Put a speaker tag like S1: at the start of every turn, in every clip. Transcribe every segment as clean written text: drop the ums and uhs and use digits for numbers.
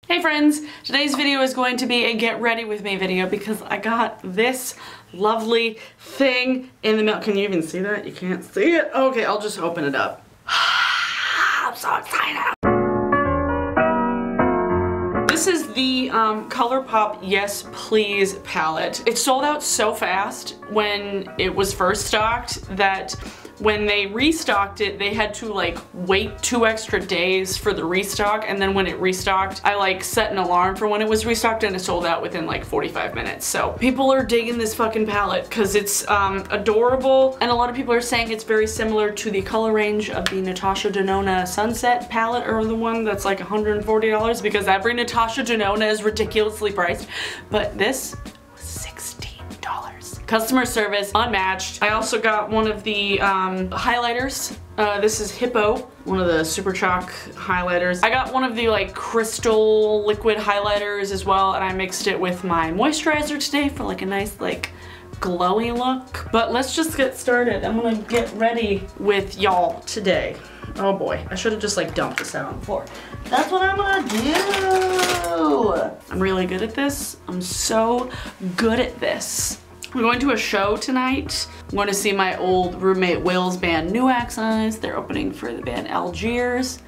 S1: Hey friends, today's video is going to be a get ready with me video because I got this lovely thing in the mail. Can you even see that? You can't see it? Okay, I'll just open it up. I'm so excited. This is the Colourpop Yes Please palette. It sold out so fast when it was first stocked that when they restocked it, they had to like wait 2 extra days for the restock, and then when it restocked, I like set an alarm for when it was restocked and it sold out within like 45 minutes. So people are digging this fucking palette because it's adorable, and a lot of people are saying it's very similar to the color range of the Natasha Denona Sunset palette, or the one that's like $140, because every Natasha Denona is ridiculously priced, but this customer service unmatched. I also got one of the highlighters. This is Hippo, one of the Super Chalk highlighters. I got one of the like crystal liquid highlighters as well, and I mixed it with my moisturizer today for like a nice like glowy look. But let's just get started. I'm gonna get ready with y'all today. Oh boy, I should have just like dumped this out on the floor. That's what I'm gonna do. I'm really good at this. I'm so good at this. I'm going to a show tonight. I'm going to see my old roommate Will's band NYX Eyes. They're opening for the band Algiers.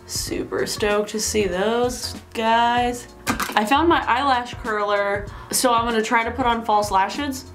S1: Super stoked to see those guys. I found my eyelash curler, so I'm going to try to put on false lashes.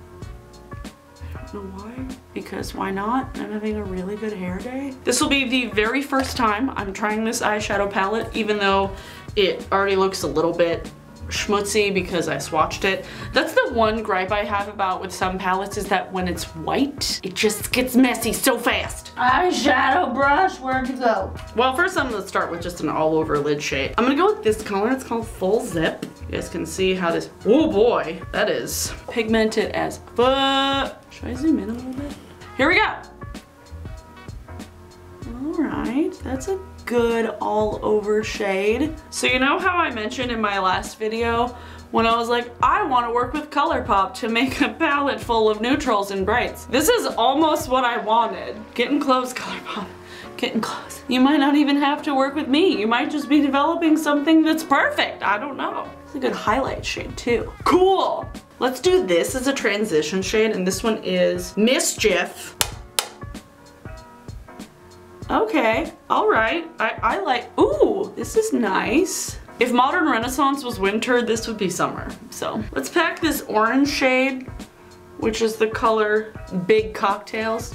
S1: I don't know why, because why not? I'm having a really good hair day. This will be the very first time I'm trying this eyeshadow palette, even though it already looks a little bit schmutzy because I swatched it. That's the one gripe I have about with some palettes, is that when it's white, it just gets messy so fast. Eyeshadow brush, where'd you go? Well, first I'm gonna start with just an all over lid shade. I'm gonna go with this color. It's called Full Zip. You guys can see how this, oh boy, that is pigmented as fuck. Should I zoom in a little bit? Here we go. All right, that's a good all over shade. So you know how I mentioned in my last video when I was like, I want to work with Colourpop to make a palette full of neutrals and brights. This is almost what I wanted. Getting close, Colourpop. Getting close. You might not even have to work with me. You might just be developing something that's perfect. I don't know. It's a good highlight shade too. Cool. Let's do this as a transition shade, and this one is Mischief. Okay, all right. I like, ooh, this is nice. If Modern Renaissance was winter, this would be summer. So let's pack this orange shade, which is the color Big Cocktails.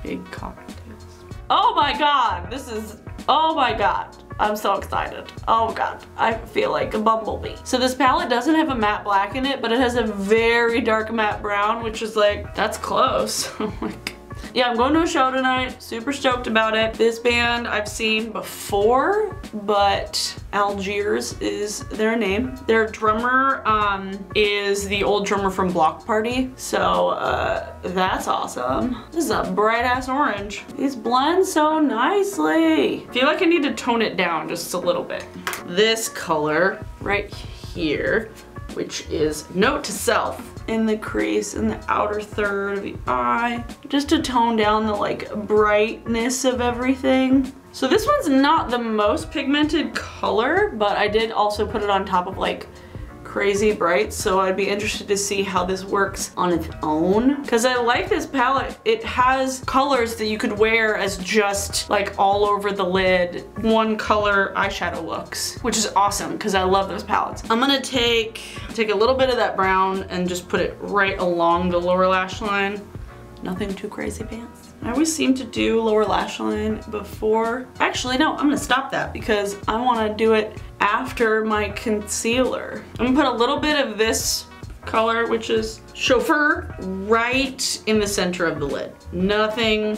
S1: Big Cocktails. Oh my God, this is, oh my God. I'm so excited. Oh God, I feel like a bumblebee. So this palette doesn't have a matte black in it, but it has a very dark matte brown, which is like, that's close. Oh my God. Yeah, I'm going to a show tonight. Super stoked about it. This band I've seen before, but Algiers is their name. Their drummer is the old drummer from Block Party, so that's awesome. This is a bright ass orange. These blend so nicely. I feel like I need to tone it down just a little bit. This color right here, which is Note to Self, in the crease in the outer third of the eye, just to tone down the like brightness of everything. So this one's not the most pigmented color, but I did also put it on top of like crazy bright, so I'd be interested to see how this works on its own, because I like this palette. It has colors that you could wear as just like all over the lid one color eyeshadow looks, which is awesome because I love those palettes. I'm gonna take a little bit of that brown and just put it right along the lower lash line. Nothing too crazy pants. I always seem to do lower lash line before. Actually, no, I'm gonna stop that because I wanna do it after my concealer. I'm gonna put a little bit of this color, which is Chauffeur, right in the center of the lid. Nothing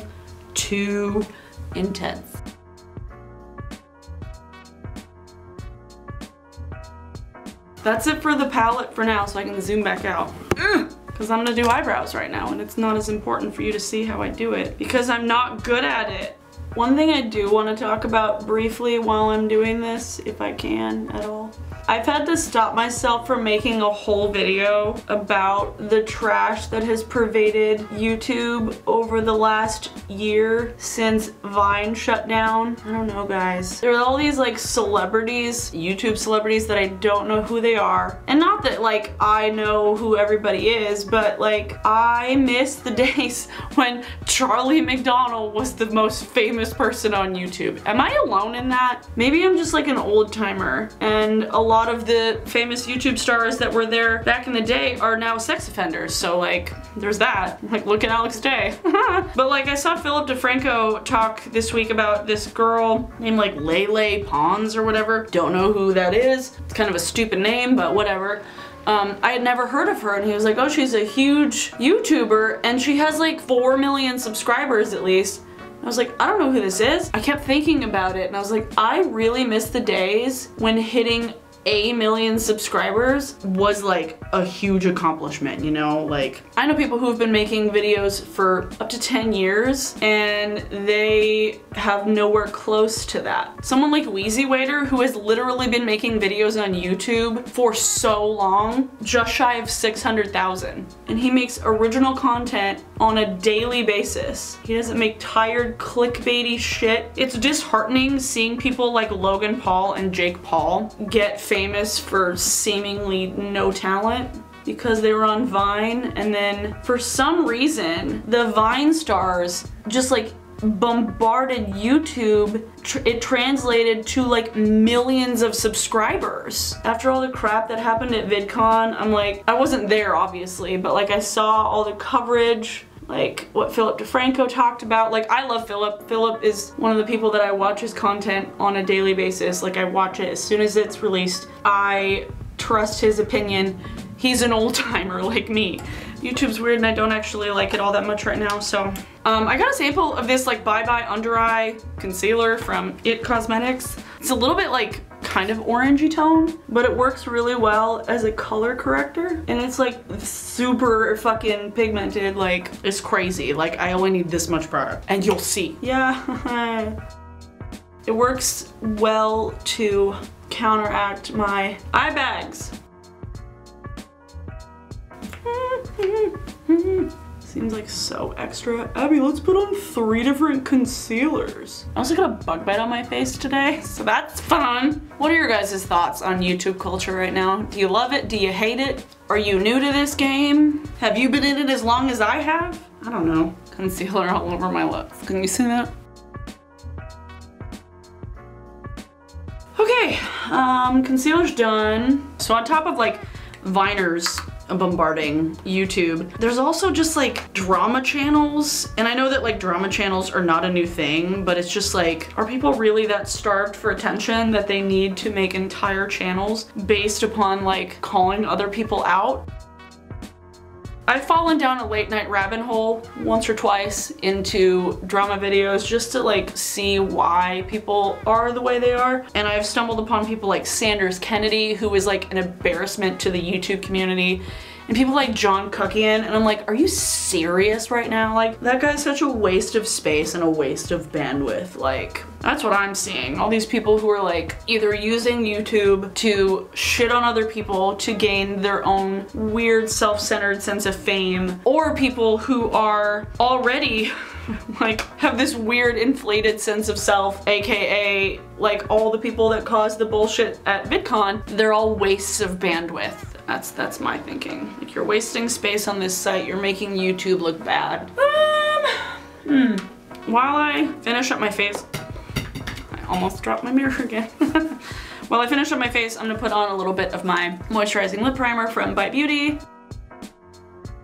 S1: too intense. That's it for the palette for now, so I can zoom back out. Because I'm gonna do eyebrows right now, and it's not as important for you to see how I do it because I'm not good at it. One thing I do want to talk about briefly while I'm doing this, if I can at all, I've had to stop myself from making a whole video about the trash that has pervaded YouTube over the last year since Vine shut down. I don't know, guys. There are all these like celebrities, YouTube celebrities that I don't know who they are. And not that like I know who everybody is, but like I miss the days when Charlie McDonald was the most famous person on YouTube. Am I alone in that? Maybe I'm just like an old timer, and a lot of the famous YouTube stars that were there back in the day are now sex offenders, so like there's that. Like look at Alex Day. But like I saw Philip DeFranco talk this week about this girl named like Lele Pons or whatever. Don't know who that is. It's kind of a stupid name, but whatever. I had never heard of her, and he was like, oh, she's a huge YouTuber and she has like 4 million subscribers at least. I was like, I don't know who this is. I kept thinking about it and I was like, I really miss the days when hitting 1 million subscribers was like a huge accomplishment, you know? Like, I know people who have been making videos for up to 10 years and they have nowhere close to that. Someone like Wheezy Waiter, who has literally been making videos on YouTube for so long, just shy of 600,000. And he makes original content on a daily basis. He doesn't make tired clickbaity shit. It's disheartening seeing people like Logan Paul and Jake Paul get famous for seemingly no talent because they were on Vine, and then for some reason the Vine stars just like bombarded YouTube. It translated to like millions of subscribers. After all the crap that happened at VidCon, I'm like, I wasn't there obviously, but like I saw all the coverage, like what Philip DeFranco talked about. Like I love Philip. Philip is one of the people that I watch his content on a daily basis. Like I watch it as soon as it's released. I trust his opinion. He's an old timer like me. YouTube's weird and I don't actually like it all that much right now, so. I got a sample of this like Bye Bye Undereye concealer from IT Cosmetics. It's a little bit like kind of orangey tone, but it works really well as a color corrector. And it's like super fucking pigmented, like it's crazy. Like I only need this much product and you'll see. Yeah, it works well to counteract my eye bags. Seems like so extra. Abby, let's put on 3 different concealers. I also got a bug bite on my face today, so that's fun. What are your guys' thoughts on YouTube culture right now? Do you love it? Do you hate it? Are you new to this game? Have you been in it as long as I have? I don't know. Concealer all over my lips. Can you see that? Okay, concealer's done. So on top of like Viners bombarding YouTube, there's also just like drama channels, and I know that like drama channels are not a new thing, but it's just like, are people really that starved for attention that they need to make entire channels based upon like calling other people out? I've fallen down a late night rabbit hole once or twice into drama videos just to like see why people are the way they are. And I've stumbled upon people like Sanders Kennedy, who is like an embarrassment to the YouTube community. And people like John Cookian, and I'm like, are you serious right now? Like, that guy's such a waste of space and a waste of bandwidth. Like, that's what I'm seeing. All these people who are like either using YouTube to shit on other people to gain their own weird self-centered sense of fame, or people who are already like have this weird inflated sense of self, aka like all the people that caused the bullshit at VidCon. They're all wastes of bandwidth. That's my thinking. Like, you're wasting space on this site, you're making YouTube look bad. While I finish up my face, I almost dropped my mirror again. While I finish up my face, I'm gonna put on a little bit of my moisturizing lip primer from Bite Beauty.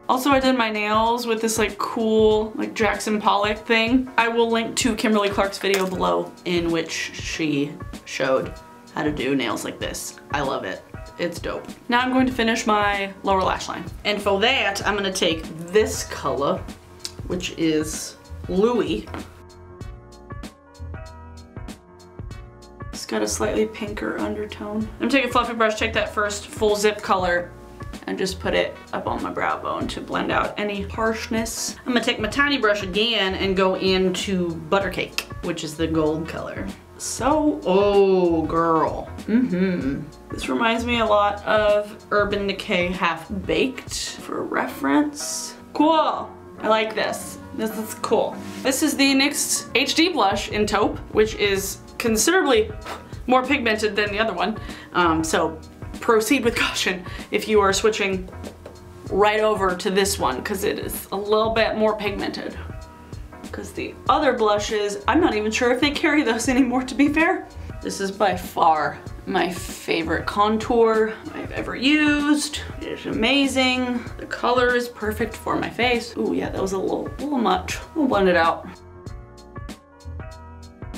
S1: Also, I did my nails with this like cool like Jackson Pollock thing. I will link to Kimberly Clark's video below in which she showed how to do nails like this. I love it. It's dope. Now I'm going to finish my lower lash line. And for that, I'm gonna take this color, which is Louis. It's got a slightly pinker undertone. I'm gonna take a fluffy brush, take that first full zip color, and just put it up on my brow bone to blend out any harshness. I'm gonna take my tiny brush again and go into Buttercake, which is the gold color. So, oh girl. This reminds me a lot of Urban Decay Half Baked for reference. Cool, I like this. This is cool. This is the NYX HD Blush in Taupe, which is considerably more pigmented than the other one. So proceed with caution if you are switching right over to this one, because it is a little bit more pigmented. Because the other blushes, I'm not even sure if they carry those anymore, to be fair. This is by far my favorite contour I've ever used. It's amazing. The color is perfect for my face. Ooh, yeah, that was a little much. We'll blend it out.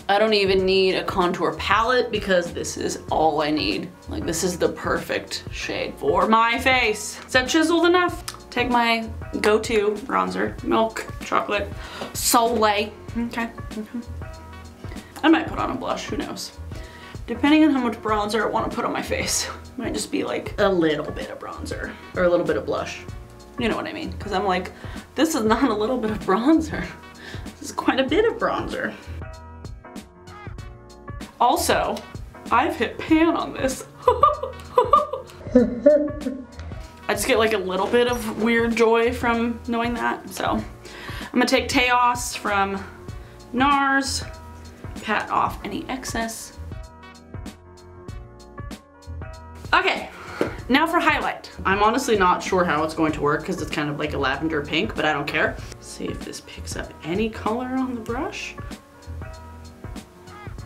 S1: I don't even need a contour palette because this is all I need. Like, this is the perfect shade for my face. Is that chiseled enough? Take my go-to bronzer, Milk Chocolate Soleil. Okay. I might put on a blush, who knows? Depending on how much bronzer I want to put on my face. It might just be like a little bit of bronzer or a little bit of blush. You know what I mean? Because I'm like, this is not a little bit of bronzer. This is quite a bit of bronzer. Also, I've hit pan on this. I just get like a little bit of weird joy from knowing that. So I'm gonna take Taos from Nars, pat off any excess. Okay, now for highlight. I'm honestly not sure how it's going to work because it's kind of like a lavender pink, but I don't care. Let's see if this picks up any color on the brush.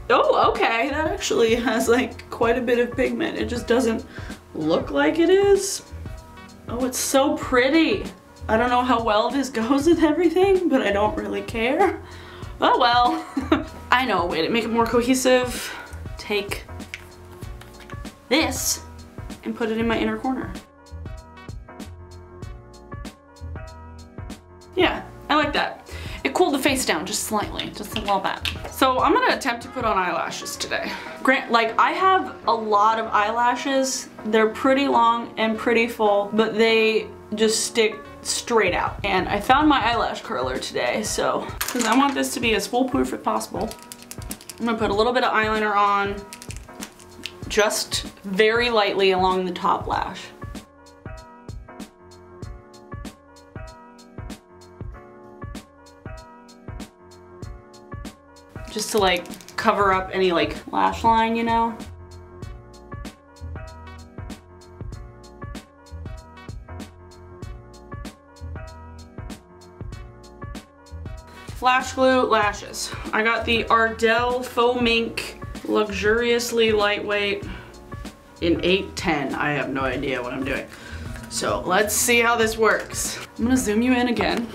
S1: Oh, okay, that actually has like quite a bit of pigment. It just doesn't look like it is. Oh, it's so pretty. I don't know how well this goes with everything, but I don't really care. Oh well. I know a way to make it more cohesive. Take this and put it in my inner corner. Yeah, I like that. It cooled the face down just slightly, just a little bit. So I'm gonna attempt to put on eyelashes today. Like, I have a lot of eyelashes. They're pretty long and pretty full, but they just stick straight out. And I found my eyelash curler today, so, because I want this to be as foolproof as possible, I'm gonna put a little bit of eyeliner on, just very lightly along the top lash. Just to like cover up any like lash line, you know? Flash glue lashes. I got the Ardell Faux Mink Luxuriously Lightweight in 810. I have no idea what I'm doing. So let's see how this works. I'm gonna zoom you in again,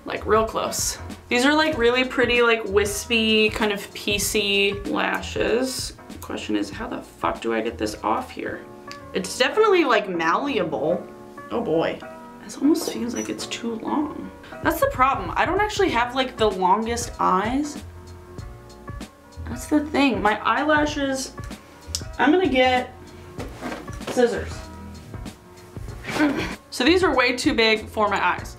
S1: like real close. These are like really pretty, like wispy, kind of piecey lashes. The question is, how the fuck do I get this off here? It's definitely like malleable. Oh boy. This almost feels like it's too long. That's the problem. I don't actually have like the longest eyes. That's the thing. My eyelashes, I'm gonna get scissors. So these are way too big for my eyes.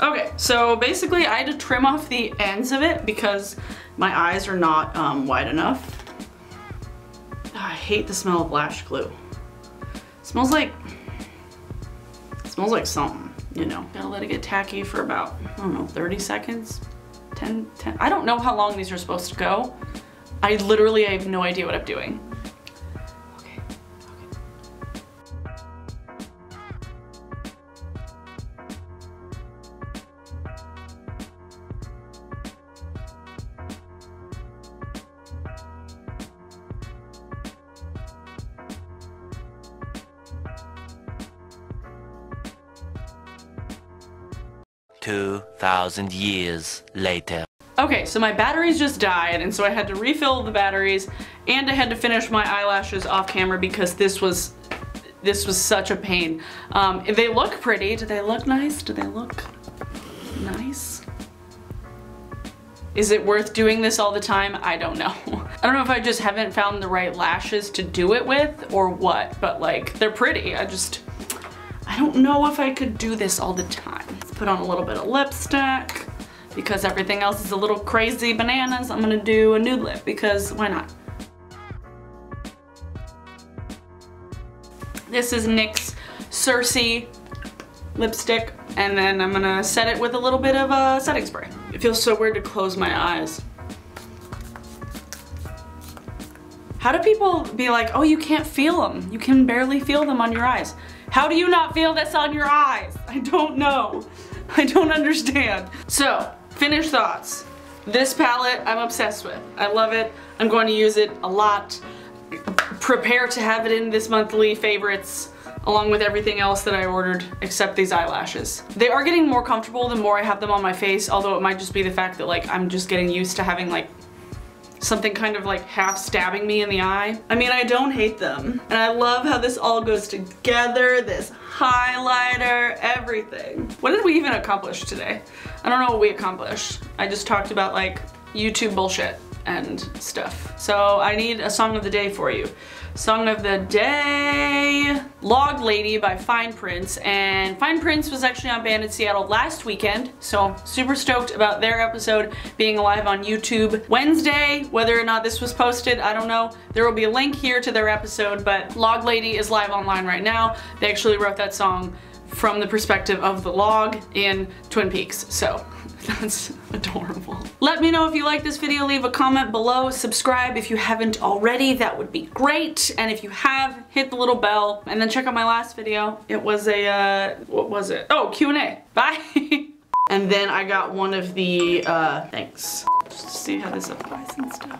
S1: Okay, so basically I had to trim off the ends of it because my eyes are not wide enough. I hate the smell of lash glue. It smells like something, you know. Gotta let it get tacky for about, I don't know, 30 seconds? 10. I don't know how long these are supposed to go. I have no idea what I'm doing.
S2: 2,000 years later.
S1: Okay, so my batteries just died, and so I had to refill the batteries, and I had to finish my eyelashes off camera because this was such a pain. They look pretty. Do they look nice? Do they look nice? Is it worth doing this all the time? I don't know. I don't know if I just haven't found the right lashes to do it with or what, but like, they're pretty. I don't know if I could do this all the time. Let's put on a little bit of lipstick. because everything else is a little crazy bananas, I'm gonna do a nude lip because why not? This is NYX Circe lipstick, and then I'm gonna set it with a little bit of a setting spray. It feels so weird to close my eyes. How do people be like, oh, you can't feel them? You can barely feel them on your eyes. How do you not feel this on your eyes? I don't know. I don't understand. So, finished thoughts. This palette I'm obsessed with. I love it. I'm going to use it a lot. Prepare to have it in this monthly favorites along with everything else that I ordered except these eyelashes. They are getting more comfortable the more I have them on my face, although it might just be the fact that like I'm just getting used to having like something kind of like half stabbing me in the eye. I mean, I don't hate them. And I love how this all goes together, this highlighter, everything. What did we even accomplish today? I don't know what we accomplished. I just talked about like YouTube bullshit and stuff. So I need a song of the day for you. Song of the day, Log Lady by Fine Prince, and Fine Prince was actually on Bandit Seattle last weekend, so super stoked about their episode being live on YouTube Wednesday. Whether or not this was posted, I don't know. There will be a link here to their episode, but Log Lady is live online right now. They actually wrote that song from the perspective of the log in Twin Peaks, so that's adorable. Let me know if you like this video, leave a comment below, subscribe if you haven't already, that would be great, and if you have, hit the little bell, and then check out my last video. It was a, what was it? Oh, Q&A. Bye! And then I got one of the, thanks. Just to see how this applies and stuff.